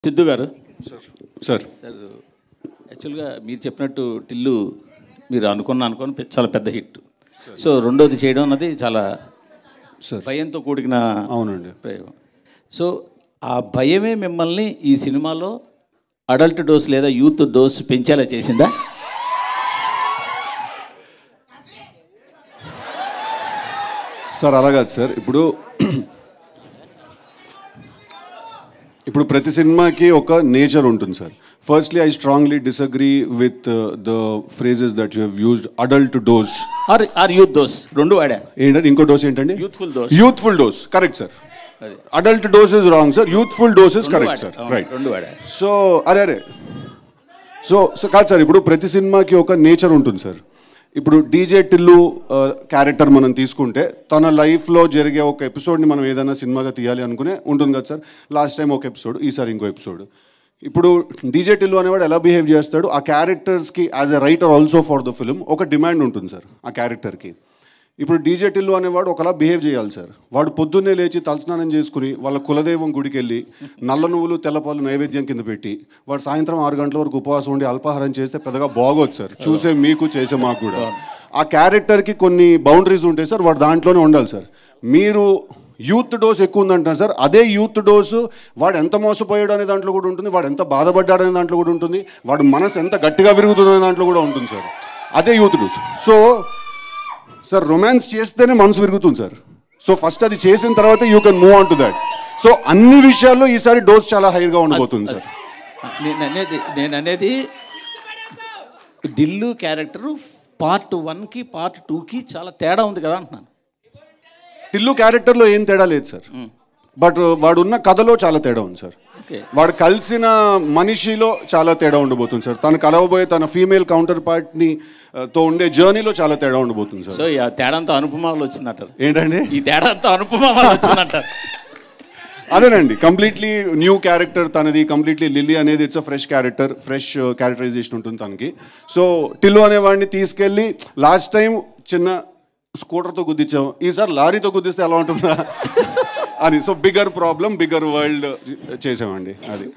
సిద్ధు గారు sir sir యాక్చువల్గా మీరు చెప్పినట్టు టిల్లు మీరు అనుకొని చాలా పెద్ద హిట్. సో రెండోది చేయడం అన్నది చాలా భయంతో కూడిన అవునండి ప్రయోగం. సో ఆ భయమే మిమ్మల్ని ఈ సినిమాలో అడల్ట్ డోస్ లేదా యూత్ డోస్ పెంచేలా చేసిందా? సార్ అలా కాదు సార్. ఇప్పుడు ప్రతి సినిమాకి ఒక నేచర్ ఉంటుంది sir. Firstly I strongly disagree with the phrases that you have used. Adult dose or youth dose రెండు వాడా. ఏంటంటే ఇంకో డోస్ ఏంటండి? Youthful dose. Youthful dose correct sir. Adult dose is wrong sir. Youthful dose is correct sir. Right రెండు వాడా. So అరే so కాదు sir. ఇప్పుడు ప్రతి సినిమాకి ఒక నేచర్ ఉంటుంది సార్. ఇప్పుడు డీజే టిల్లు క్యారెక్టర్ మనం తీసుకుంటే తన లైఫ్లో జరిగే ఒక ఎపిసోడ్ని మనం ఏదైనా సినిమాగా తీయాలి అనుకునే ఉంటుంది కదా సార్. లాస్ట్ టైం ఒక ఎపిసోడ్, ఈసారి ఇంకో ఎపిసోడ్. ఇప్పుడు డీజే టిల్లు అనేవాడు ఎలా బిహేవ్ చేస్తాడు, ఆ క్యారెక్టర్స్కి as a writer also for the film ఒక డిమాండ్ ఉంటుంది సార్ ఆ క్యారెక్టర్కి. ఇప్పుడు డీజే టిల్లు అనేవాడు ఒకలా బిహేవ్ చేయాలి సార్. వాడు పొద్దున్నే లేచి తలస్నానం చేసుకుని వాళ్ళ కులదైవం గుడికి వెళ్ళి నల్ల నువ్వులు తెల్లపాలు నైవేద్యం కింద పెట్టి వాడు సాయంత్రం 6 గంటల వరకు ఉపవాసం ఉండి అల్పాహారం చేస్తే పెద్దగా బాగోదు సార్. చూసే మీకు చేసే మాకు కూడా ఆ క్యారెక్టర్కి కొన్ని బౌండరీస్ ఉంటాయి సార్. వాడు దాంట్లోనే ఉండాలి సార్. మీరు యూత్ డోస్ ఎక్కువ ఉందంటారు సార్. అదే యూత్ డోసు వాడు ఎంత మోసపోయాడు అనే దాంట్లో కూడా ఉంటుంది, వాడు ఎంత బాధపడ్డాడు అనే దాంట్లో కూడా ఉంటుంది, వాడు మనసు ఎంత గట్టిగా విరుగుతుంది అనే దాంట్లో కూడా ఉంటుంది సార్. అదే youth dose. So sir romance చేస్తేనే మనసు విరుగుతుంది సార్. సో ఫస్ట్ అది చేసిన తర్వాత you can move on to that. So అన్ని విషయాల్లో ఈసారి డోస్ చాలా హైగా ఉండబోతుంది సార్. నేను అనేది ఢిల్లు క్యారెక్టరు పార్ట్ 1కి పార్ట్ 2కి చాలా తేడా ఉంది కదా అంటున్నాను. టిల్లు క్యారెక్టర్లో ఏం తేడా లేదు సార్. బట్ వాడు ఉన్న కథలో చాలా తేడా ఉంది సార్. వాడు కలిసిన మనిషిలో చాలా తేడా ఉండబోతుంది సార్. తను కలవబోయే తన ఫీమేల్ కౌంటర్ పార్ట్ని తో ఉండే జర్నీలో చాలా తేడా ఉండబోతుంది సార్. సో ఈ తేడాంతో అనుపమాలు వచ్చిందంటారు. ఏంటండి ఈ తేడాంతో అనుపమాలు వచ్చిందంటారు? అదేనండి, కంప్లీట్లీ న్యూ క్యారెక్టర్ తనది. కంప్లీట్లీ లిల్లీ అనేది it's a fresh character, fresh characterization ఉంటుంది తనకి. సో టిల్లు అనేవాడిని తీసుకెళ్ళి లాస్ట్ టైం చిన్న స్కూటర్తో గుద్దించాం, ఈసారి లారీతో గుద్దిస్తే ఎలా ఉంటుందా అని. So bigger problem, bigger world చేసామండి అది.